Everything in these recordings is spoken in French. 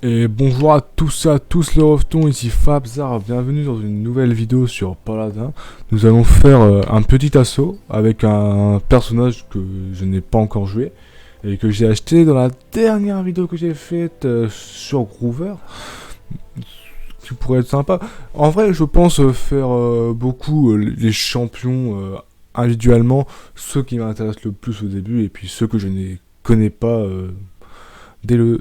Et bonjour à tous et à tous les revetons, ici Fabzar, bienvenue dans une nouvelle vidéo sur Paladin. Nous allons faire un petit assaut avec un personnage que je n'ai pas encore joué et que j'ai acheté dans la dernière vidéo que j'ai faite sur Groover, qui pourrait être sympa. En vrai, je pense faire beaucoup les champions individuellement, ceux qui m'intéressent le plus au début et puis ceux que je ne connais pas dès le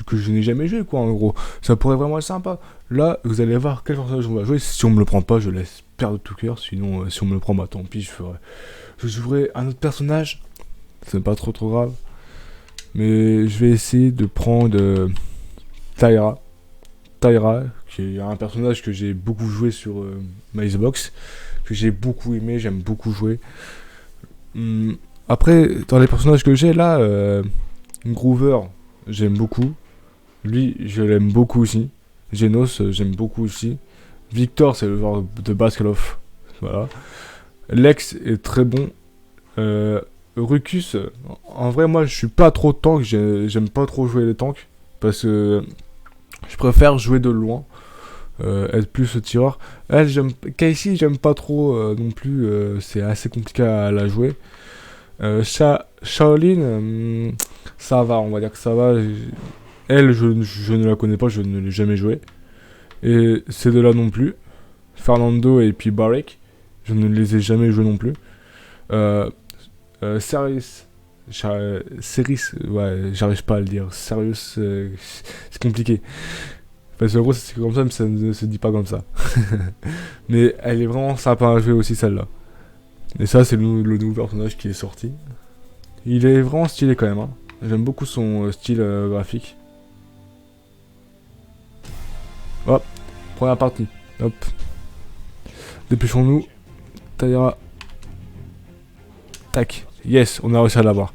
que je n'ai jamais joué, quoi, en gros. Ça pourrait vraiment être sympa. Là, vous allez voir quel personnage on va jouer. Si on me le prend pas, je laisse perdre tout cœur. Sinon, si on me le prend, bah tant pis, je jouerai un autre personnage. C'est pas trop grave. Mais je vais essayer de prendre Tyra. Tyra, qui est un personnage que j'ai beaucoup joué sur ma Xbox. Que j'ai beaucoup aimé, j'aime beaucoup jouer. Après, dans les personnages que j'ai là, Groover, j'aime beaucoup. Lui, je l'aime beaucoup aussi. Genos, j'aime beaucoup aussi. Victor, c'est le genre de Baskalov. Voilà. Lex est très bon. Euh, Rucus, en vrai, moi, je suis pas trop tank. J'aime pas trop jouer les tanks. Parce que je préfère jouer de loin. Être plus tireur. Elle, Casey, j'aime pas trop non plus. C'est assez compliqué à la jouer. Shaolin, ça va, on va dire que ça va. Elle, je ne la connais pas, je ne l'ai jamais joué. Et ces deux-là non plus. Fernando et puis Barek, je ne les ai jamais joués non plus. Euh, Ceris, ouais, j'arrive pas à le dire. Serious, c'est compliqué. Parce que en gros, c'est comme ça, mais ça ne se dit pas comme ça. Mais elle est vraiment sympa à jouer aussi, celle-là. Et ça, c'est le nouveau personnage qui est sorti. Il est vraiment stylé quand même. Hein. J'aime beaucoup son style graphique. Hop, première partie. Hop. Dépêchons-nous. Taillera. Tac. Yes, on a réussi à l'avoir.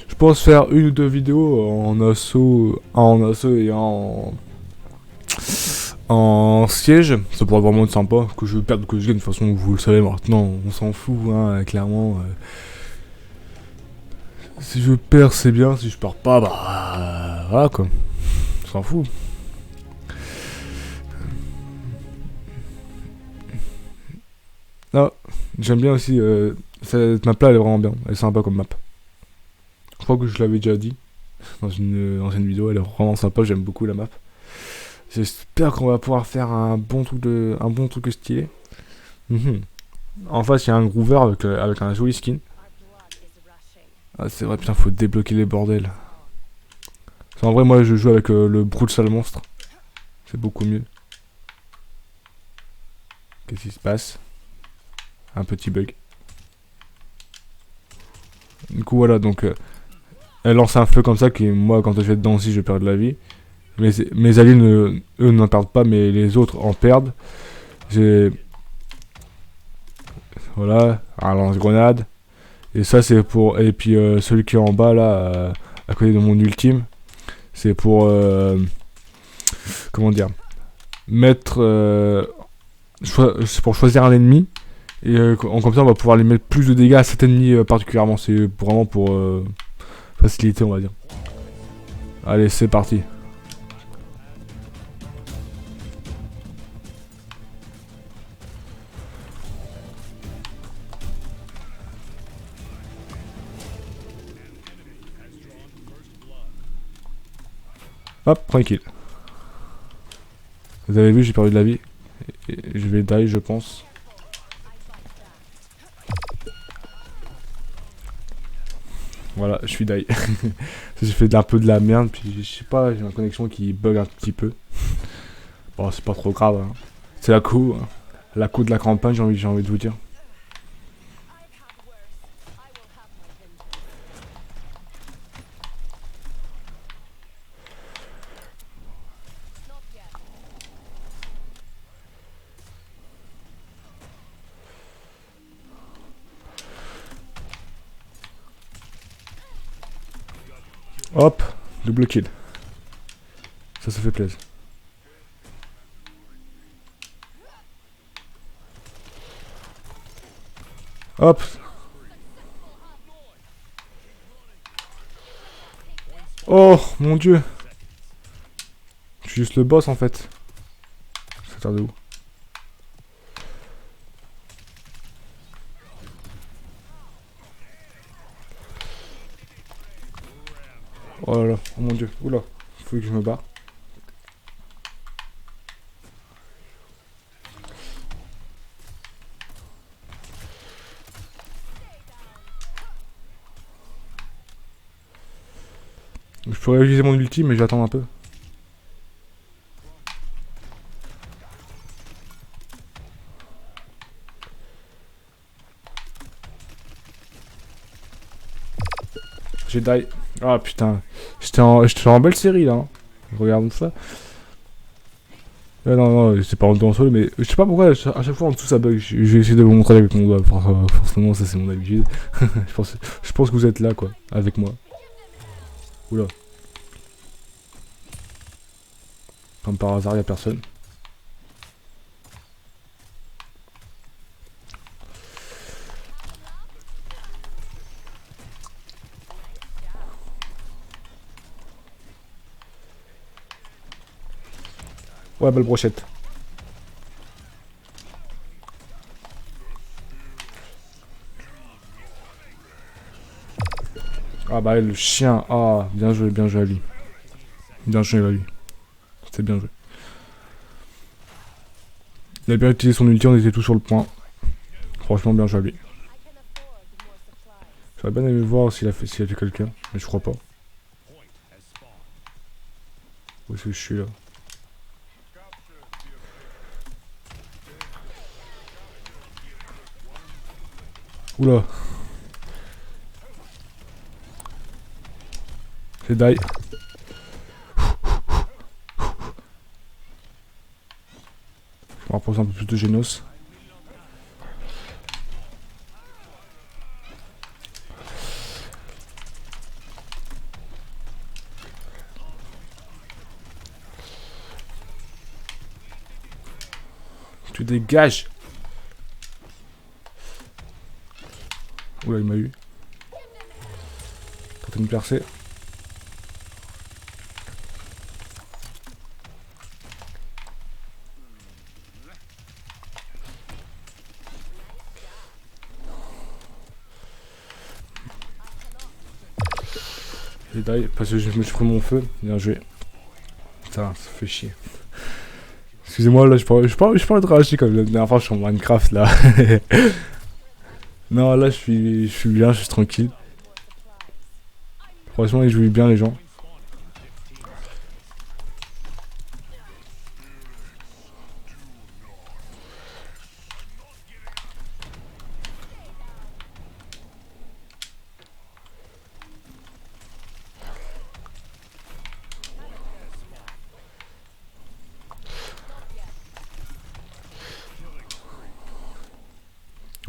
Je pense faire une ou deux vidéos en assaut, un en assaut et un en siège. Ça pourrait vraiment être sympa. Que je perde ou que je gagne, de toute façon, vous le savez maintenant, on s'en fout, hein, clairement. Si je perds, c'est bien. Si je perds pas, bah. Voilà quoi. On s'en fout. Ah, j'aime bien aussi. Cette map là, elle est vraiment bien. Elle est sympa comme map. Je crois que je l'avais déjà dit dans une ancienne vidéo. Elle est vraiment sympa. J'aime beaucoup la map. J'espère qu'on va pouvoir faire un bon truc stylé. Mhm. En face, il y a un groover avec un joli skin. Ah, c'est vrai, putain, faut débloquer les bordels. En vrai, moi, je joue avec le brute sale monstre. C'est beaucoup mieux. Qu'est-ce qui se passe? Un petit bug. Du coup, voilà, donc elle lance un feu comme ça, qui moi, quand je vais dedans aussi, je perds de la vie. Mes alliés, eux, n'en perdent pas, mais les autres en perdent. J'ai. Voilà, un lance-grenade. Et ça, c'est pour. Et puis celui qui est en bas, là, à côté de mon ultime, c'est pour. Comment dire? Mettre. C'est pour choisir un ennemi. Et comme ça, on va pouvoir lui mettre plus de dégâts à cet ennemi particulièrement. C'est vraiment pour faciliter, on va dire. Allez, c'est parti. Hop, tranquille. Vous avez vu, j'ai perdu de la vie. Et je vais die, je pense. Voilà, je suis die. J'ai fait un peu de la merde, puis je sais pas, j'ai ma connexion qui bug un petit peu. Bon, c'est pas trop grave. Hein. C'est la coup de la campagne, j'ai envie de vous dire. Hop, double kill. Ça fait plaisir. Hop. Oh, mon dieu. suis juste le boss en fait. Ça tarde où? Oh là là, oh mon dieu, oula, faut que je me barre. Je pourrais utiliser mon ulti, mais j'attends un peu. J'ai die. Ah putain, j'étais en belle série là. Hein. Regarde ça. Non, non, c'est pas en solo, mais je sais pas pourquoi à chaque fois en dessous ça bug. Je vais essayer de vous montrer avec mon doigt. Forcément, ça c'est mon habitude. je pense que vous êtes là quoi, avec moi. Oula. Comme par hasard, y'a personne. Ouais, belle brochette. Ah bah le chien. Ah, bien joué à lui. Bien joué à lui. C'était bien joué. Il a bien utilisé son ulti, on était tous sur le point. Franchement, bien joué à lui. J'aurais bien aimé voir s'il a fait quelqu'un, mais je crois pas. Où est-ce que je suis là? Oula. J'ai die. Je me rapproche un peu plus de Genos. Tu dégages. Oula, il m'a eu. Tenter de me percer. J'ai die parce que je me suis pris mon feu. Bien joué. Putain, ça fait chier. Excusez-moi, là, je parle de rager comme la dernière fois sur Minecraft, là. Non, là, je suis bien, je suis tranquille. Franchement, ils jouent bien, les gens.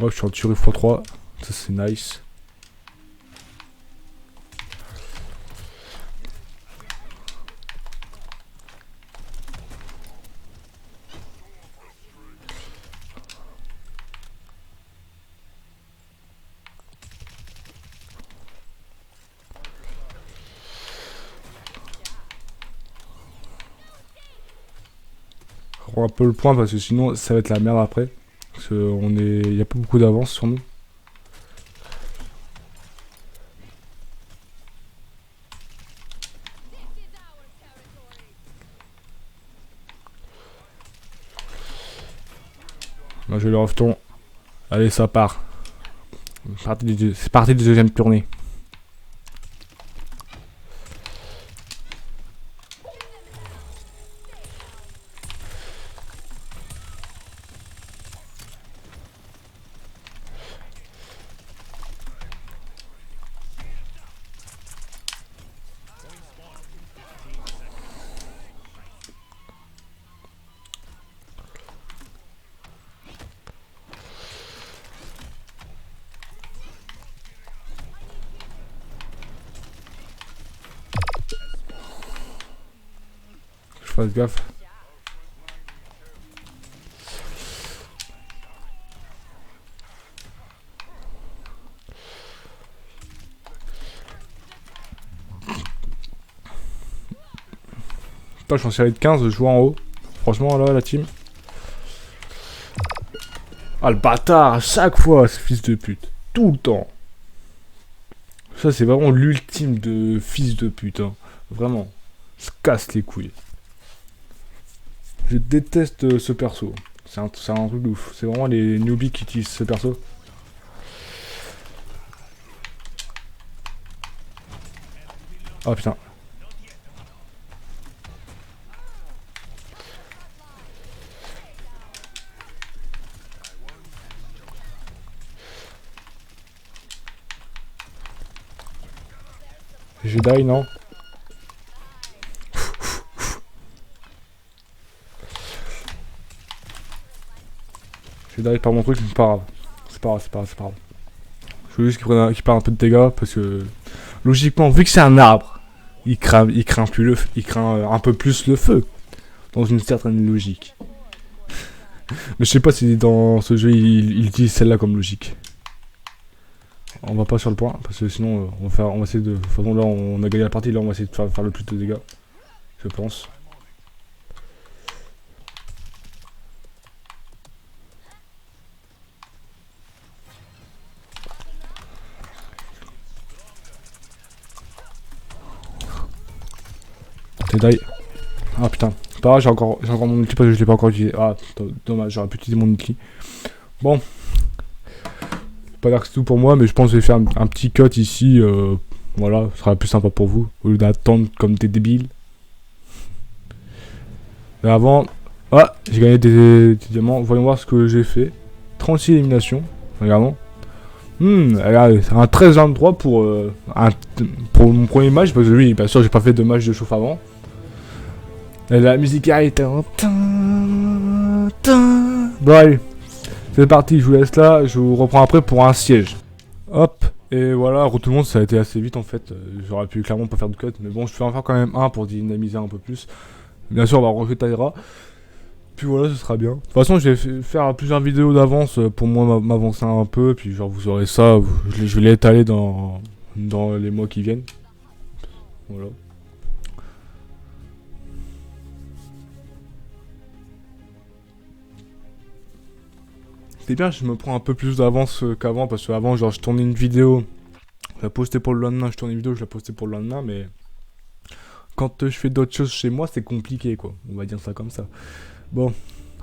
Oh, je suis en tuerie x3. Ça, c'est nice. On un peu le point parce que sinon, ça va être la merde après. Parce qu'il y a pas beaucoup d'avance sur nous. Moi, je le reveton. Allez, ça part. C'est parti du deuxième tournée. Je fasse gaffe. Putain, je suis en série de 15, je joue en haut. Franchement, là, la team. Ah, le bâtard, à chaque fois, ce fils de pute. Tout le temps. Ça, c'est vraiment l'ultime de fils de pute. Hein. Vraiment. Se casse les couilles. Je déteste ce perso. C'est un truc de ouf. C'est vraiment les newbies qui utilisent ce perso. Oh putain. J'ai die, non? J'ai die par mon truc, mais c'est pas grave. C'est pas grave, c'est pas grave, c'est pas grave. Je veux juste qu'il prenne un peu de dégâts parce que logiquement, vu que c'est un arbre, il craint plus il craint un peu plus le feu. Dans une certaine logique. Mais je sais pas si dans ce jeu il utilise celle-là comme logique. On va pas sur le point parce que sinon on va essayer de. De toute façon là on a gagné la partie, là on va essayer de faire le plus de dégâts. Je pense. T'es die. Ah putain. Pas grave, j'ai encore mon ulti parce que je l'ai pas encore utilisé. Ah dommage, j'aurais pu utiliser mon ulti. Bon. Pas dire que c'est tout pour moi, mais je pense que je vais faire un petit cut ici. Voilà, ce sera plus sympa pour vous. Au lieu d'attendre comme des débiles. Mais avant. Ah, j'ai gagné des diamants. Voyons voir ce que j'ai fait. 36 éliminations. Regardons. Regardez, c'est un 13-23 pour mon premier match. Parce que oui, bien sûr, j'ai pas fait de match de chauffe avant. Et la musique arrive. Bon, allez. C'est parti, je vous laisse là. Je vous reprends après pour un siège. Hop. Et voilà, tout le monde, ça a été assez vite en fait. J'aurais pu clairement pas faire de cut. Mais bon, je fais en faire quand même un pour dynamiser un peu plus. Bien sûr, on va recruter Tyra. Puis voilà, ce sera bien. De toute façon, je vais faire plusieurs vidéos d'avance pour moi m'avancer un peu. Puis genre, vous aurez ça. Je vais l'étaler dans les mois qui viennent. Voilà. C'est bien, je me prends un peu plus d'avance qu'avant. Parce qu'avant, genre, je tournais une vidéo. Je la postais pour le lendemain. Je tournais une vidéo, je la postais pour le lendemain. Mais quand je fais d'autres choses chez moi, c'est compliqué, quoi. On va dire ça comme ça. Bon,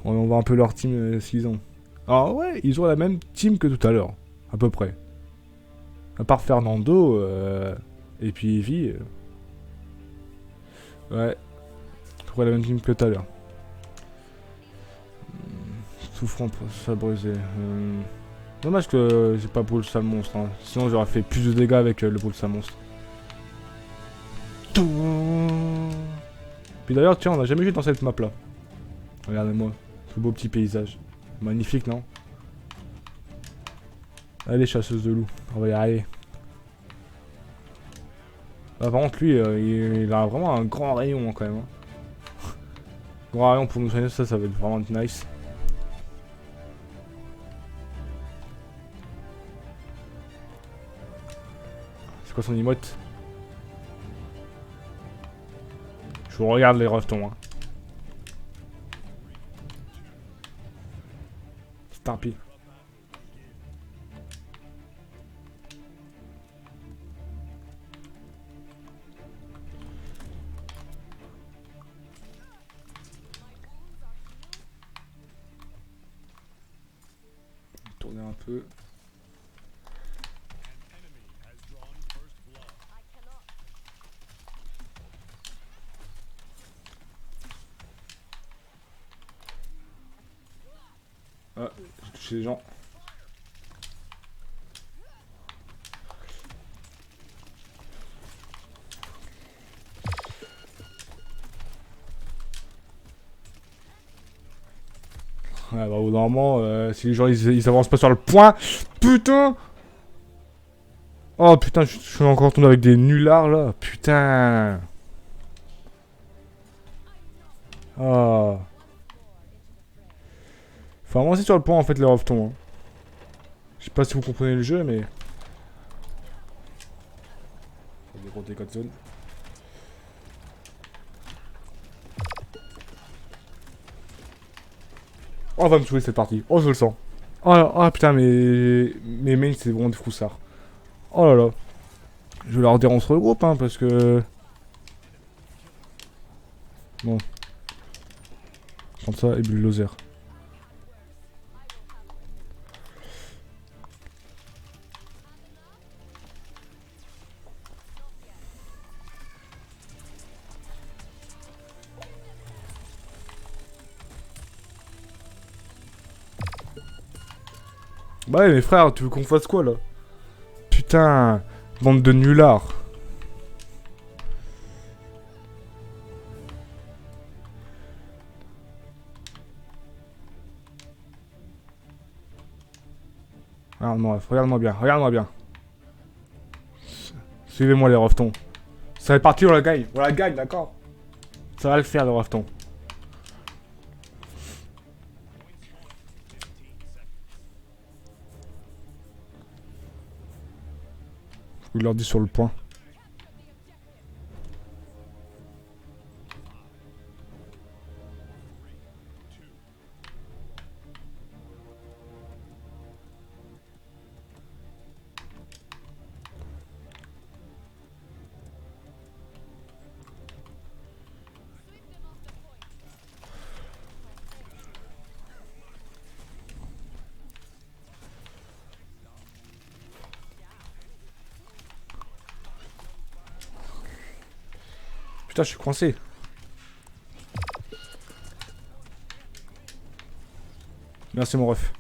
on va un peu leur team s'ils ont. Ah ouais, ils ont la même team que tout à l'heure, à peu près. À part Fernando et puis Evie. Ouais, à peu près la même team que tout à l'heure. Souffrant pour ça brisé. Dommage que j'ai pas brûlé ça monstre. Hein. Sinon j'aurais fait plus de dégâts avec le brûle ça monstre. Puis d'ailleurs, tiens, on a jamais joué dans cette map là. Regardez-moi, ce beau petit paysage. Magnifique, non? Allez, chasseuse de loups, on va y arriver. Ah, par contre, lui, il a vraiment un grand rayon quand même. Hein. Grand rayon pour nous soigner, ça va être vraiment nice. C'est quoi son emote? Je vous regarde les rejetons. Hein. Tant pis. Tourner un peu. Ah, j'ai touché les gens. Ouais, bah, normalement, si les gens ils avancent pas sur le point. Putain! Oh putain, je suis encore tombé avec des nullards là. Putain! Ah. Faut avancer sur le point en fait, les revetons. Hein. Je sais pas si vous comprenez le jeu, mais. Des gros dégâts de zone. Oh, on va me saouler cette partie. Oh, je le sens. Oh putain, mes mains, c'est vraiment des froussards. Oh là là. Je vais leur dire on se regroupe, hein, parce que... Bon. Prends ça et bulldozer. Bah ouais, mais frère, tu veux qu'on fasse quoi, là? Putain, bande de nullards. Regarde-moi bien, regarde-moi bien. Suivez-moi les reftons. Ça va être parti, on la gagne, d'accord? Ça va le faire, le rafton. Je leur dis sur le point. Putain, je suis coincé. Merci mon ref.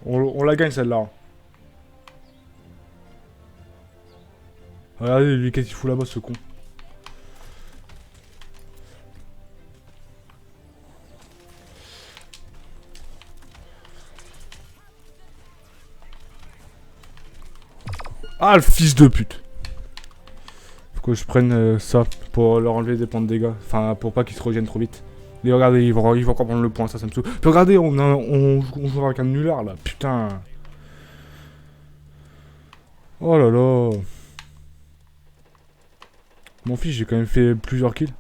On la gagne celle-là. Regardez lui qu'est-ce qu'il fout là-bas ce con. Ah le fils de pute. Faut que je prenne ça pour leur enlever des points de dégâts. Enfin pour pas qu'ils se reviennent trop vite. Et regardez, ils vont encore prendre le point, ça me saoule. Puis regardez, on joue avec un nulard là, putain. Oh là là. Mon fils, j'ai quand même fait plusieurs kills.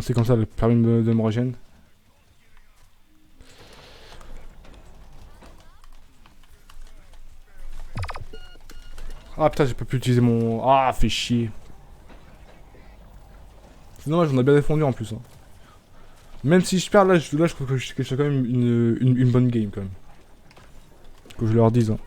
C'est comme ça le permis de me régénérer. Ah putain, j'ai pas pu utiliser mon... Ah, fait chier. C'est dommage, on a bien défendu en plus. Hein. Même si je perds là, je crois que je fais quand même une bonne game quand même. Que je leur dise. Hein.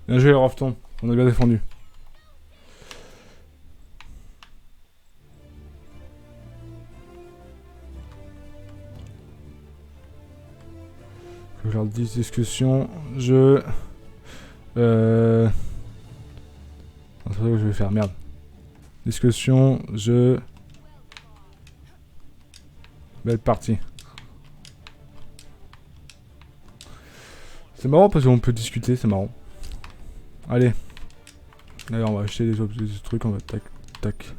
Bien joué, Rafton. On a bien défendu. Je leur dis discussion. Je. C'est ça que je vais faire, merde. Discussion, je. Belle partie. C'est marrant parce qu'on peut discuter, c'est marrant. Allez. D'ailleurs, on va acheter des trucs, on va tac, tac.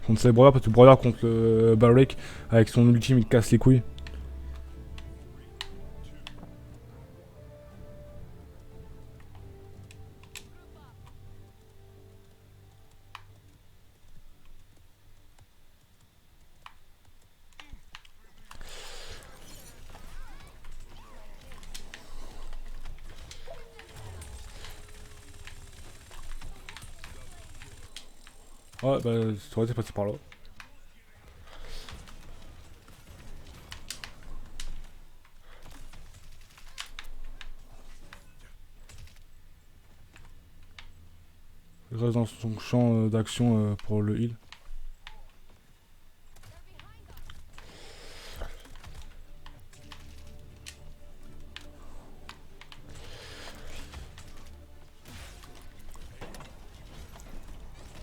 Contre ces brawlers, parce que brawler contre le Barrick, avec son ultime, il casse les couilles. Ouais, bah, ça aurait été passé par là. Il reste dans son champ d'action pour le heal.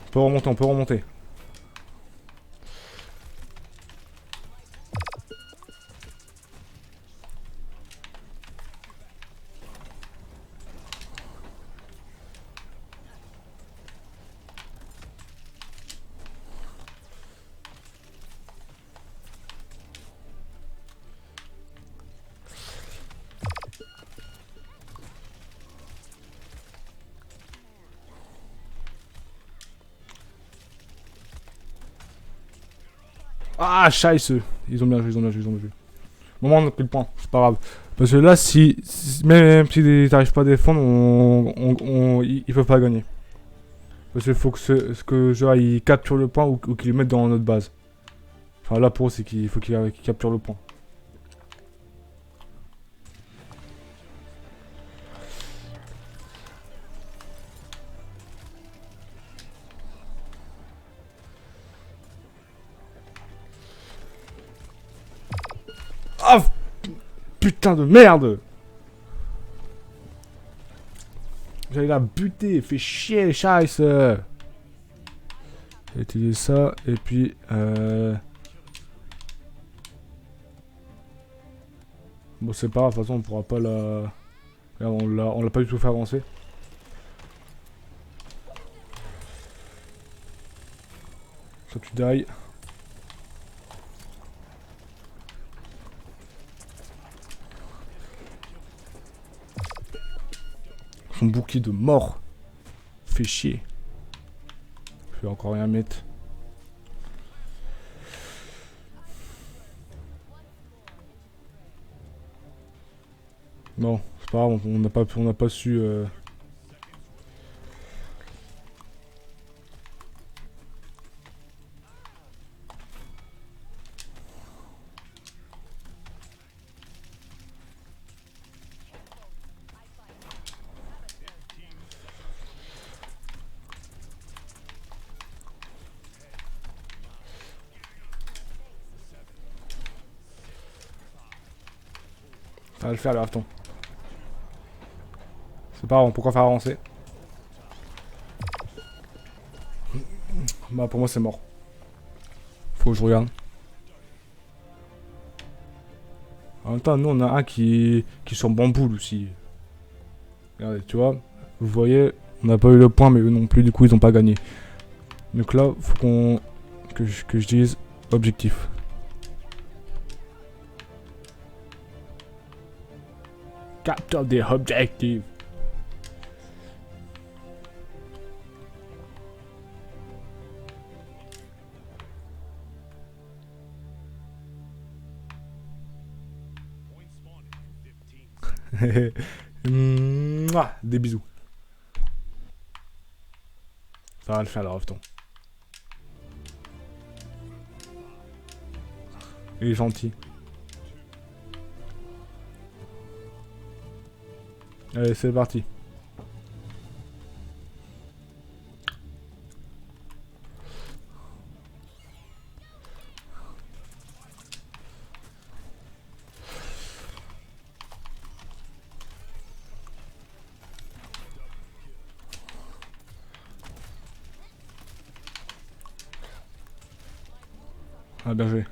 On peut remonter, on peut remonter. Ah, scheiße. Ils ont bien joué, ils ont bien joué, ils ont bien joué. Au moment, on a pris le point, c'est pas grave. Parce que là, même si t'arrives pas à défendre, ils peuvent pas gagner. Parce qu'il faut que genre, ils capturent le point ou qu'ils le mettent dans notre base. Enfin, là, pour eux, c'est qu'il faut qu'ils capturent le point. Ah, putain de merde! J'allais la buter, fait chier, scheiße! J'ai utilisé ça, et puis bon, c'est pas grave, de toute façon, on pourra pas la. Regarde, on l'a pas du tout fait avancer. Toi, tu die. Son bouclier de mort. Fait chier. Je vais encore rien mettre. Non, c'est pas grave, on n'a pas su. Ça va le faire, le rafton. C'est pas grave, on peut encore faire avancer. Bah, pour moi, c'est mort. Faut que je regarde. En même temps, nous, on a un qui est sur bamboule aussi. Regardez, tu vois. Vous voyez, on n'a pas eu le point, mais eux non plus, du coup, ils ont pas gagné. Donc là, faut que je dise objectif. Capture des objectifs. Mouah, des bisous. Ça va le faire, le rafton. Il est gentil. Allez, c'est parti. Ah, bien joué.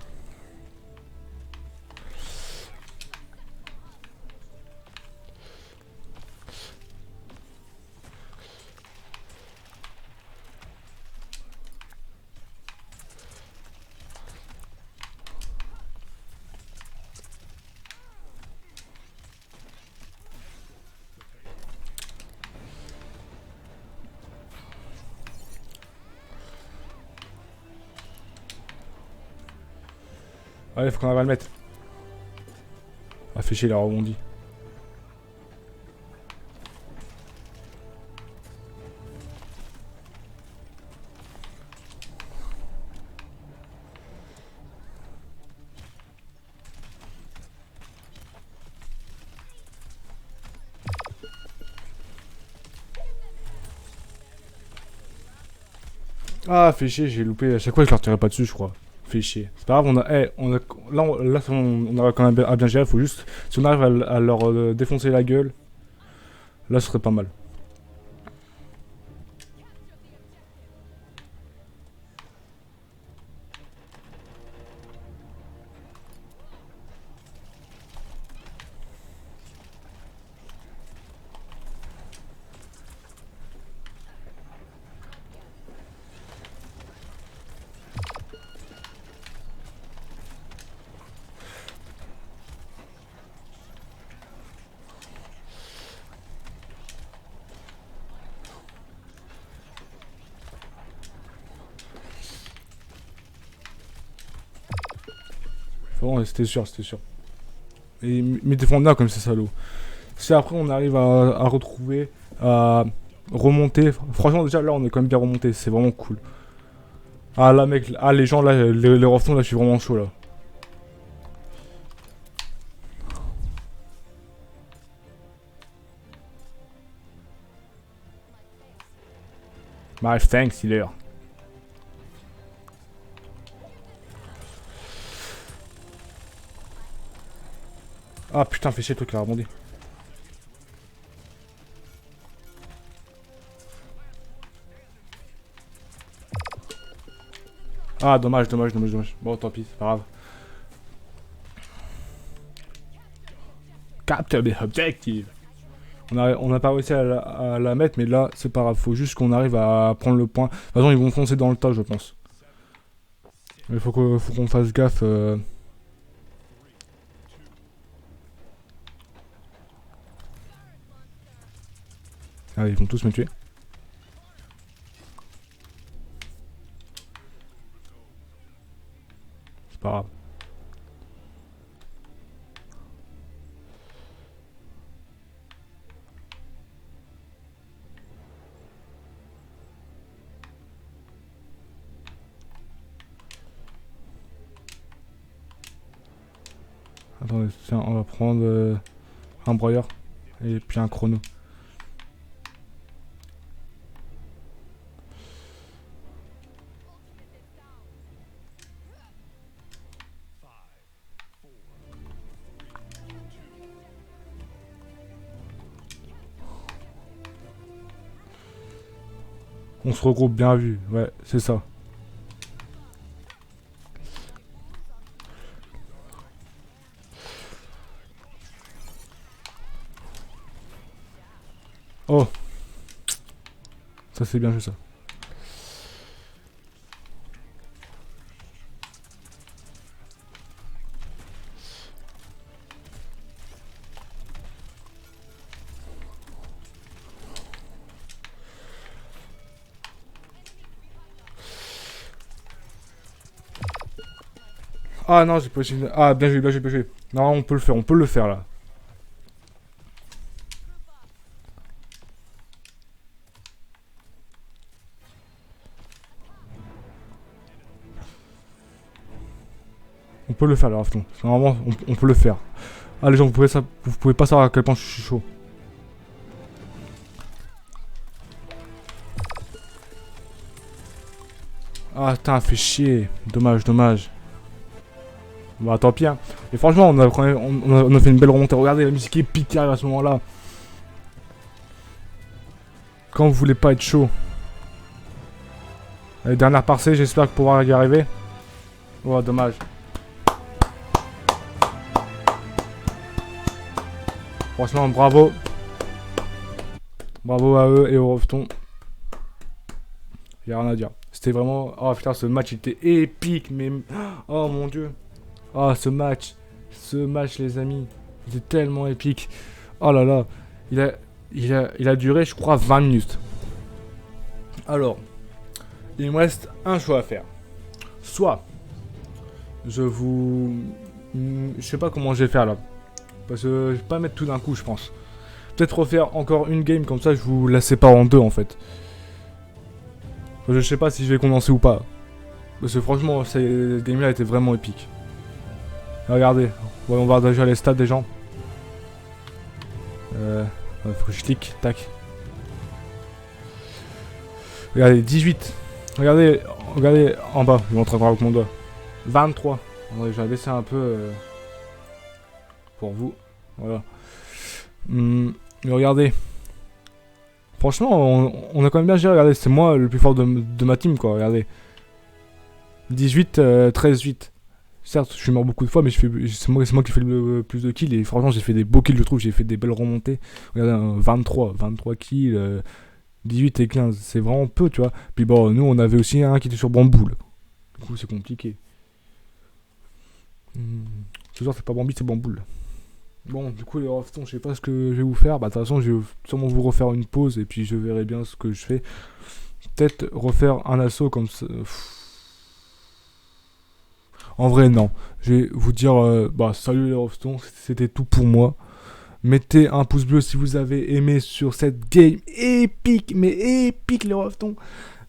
Allez, faut qu'on arrive à le mettre. Ah, fait chier, il a rebondi. Ah, fait chier, j'ai loupé. À chaque fois, je leur tirais pas dessus, je crois. Fait chier. C'est pas grave, là, on arrive quand même à bien gérer. Faut juste, si on arrive à leur défoncer la gueule, là, ce serait pas mal. Bon, c'était sûr, c'était sûr. Et mais défendeur comme c'est salaud. Si après on arrive à retrouver, à remonter. Franchement, déjà là, on est quand même bien remonté. C'est vraiment cool. Ah là, mec, ah les gens là, les reftons là, je suis vraiment chaud là. Bref, thanks, il est là. Ah putain, fais chier, toi qui a rebondi. Ah, dommage, dommage, dommage, dommage. Bon, tant pis, c'est pas grave. Capture the objective. On a pas réussi à la mettre, mais là, c'est pas grave. Faut juste qu'on arrive à prendre le point. De toute façon, ils vont foncer dans le tas, je pense. Mais faut qu'on fasse gaffe. Ah, ils vont tous me tuer. C'est pas grave. Attendez, tiens, on va prendre un broyeur et puis un chrono. On se regroupe, bien vu, ouais, c'est ça. Oh, ça c'est bien joué ça. Ah non, j'ai pas essayé. Ah, bien joué, bien joué, bien joué. Non, on peut le faire là. On peut le faire là, Rafton. Normalement, on peut le faire. Ah, les gens, vous pouvez pas savoir à quel point je suis chaud. Ah, putain, fait chier. Dommage, dommage. Bah, tant pis, hein. Et franchement, on a fait une belle remontée. Regardez, la musique épique qui arrive à ce moment-là. Quand vous voulez pas être chaud. Allez, dernière parcée, j'espère pouvoir y arriver. Oh, dommage. Franchement, bravo. Bravo à eux et au Rofton. Y'a rien à dire. C'était vraiment... Oh putain, ce match était épique, mais... Oh mon dieu. Oh, ce match, les amis. Il est tellement épique. Oh là là. Il a duré, je crois, 20 minutes. Alors, il me reste un choix à faire. Soit, je sais pas comment je vais faire là. Parce que je vais pas mettre tout d'un coup, je pense. Peut-être refaire encore une game, comme ça je vous la sépare en deux en fait. Je sais pas si je vais condenser ou pas. Parce que franchement, cette game là était vraiment épique. Regardez, voyons voir déjà les stats des gens. Faut que je clique, tac. Regardez, 18. Regardez en bas, je vais montrer avec mon doigt. 23. Attendez, je vais baisser un peu pour vous. Voilà. Mais regardez. Franchement, on a quand même bien géré. Regardez, c'est moi le plus fort de ma team, quoi. Regardez. 18, 13, 8. Certes, je suis mort beaucoup de fois, mais c'est moi qui fais le plus de kills. Et franchement, j'ai fait des beaux kills, je trouve. J'ai fait des belles remontées. Regardez, 23 kills. 18 et 15, c'est vraiment peu, tu vois. Puis bon, nous, on avait aussi un qui était sur Bamboule. Du coup, c'est compliqué. Ce soir, c'est pas Bambi, c'est Bamboule. Bon, du coup, les Roftons, je sais pas ce que je vais vous faire. Bah, de toute façon, je vais sûrement vous refaire une pause et puis je verrai bien ce que je fais. Peut-être refaire un assaut comme ça. En vrai, non. Je vais vous dire, bah, salut les Roftons, c'était tout pour moi. Mettez un pouce bleu si vous avez aimé sur cette game épique, mais épique les Roftons.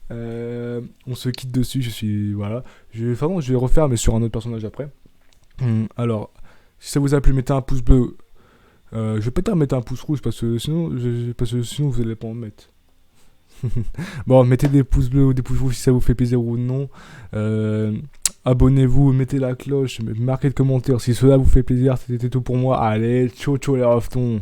On se quitte dessus, voilà. Je vais refaire, mais sur un autre personnage après. Alors, si ça vous a plu, mettez un pouce bleu. Je vais peut-être mettre un pouce rouge parce que sinon vous allez pas en mettre. Bon, mettez des pouces bleus ou des pouces rouges si ça vous fait plaisir ou non. Abonnez-vous, mettez la cloche, marquez le commentaire si cela vous fait plaisir. C'était tout pour moi. Allez, ciao les Roftons.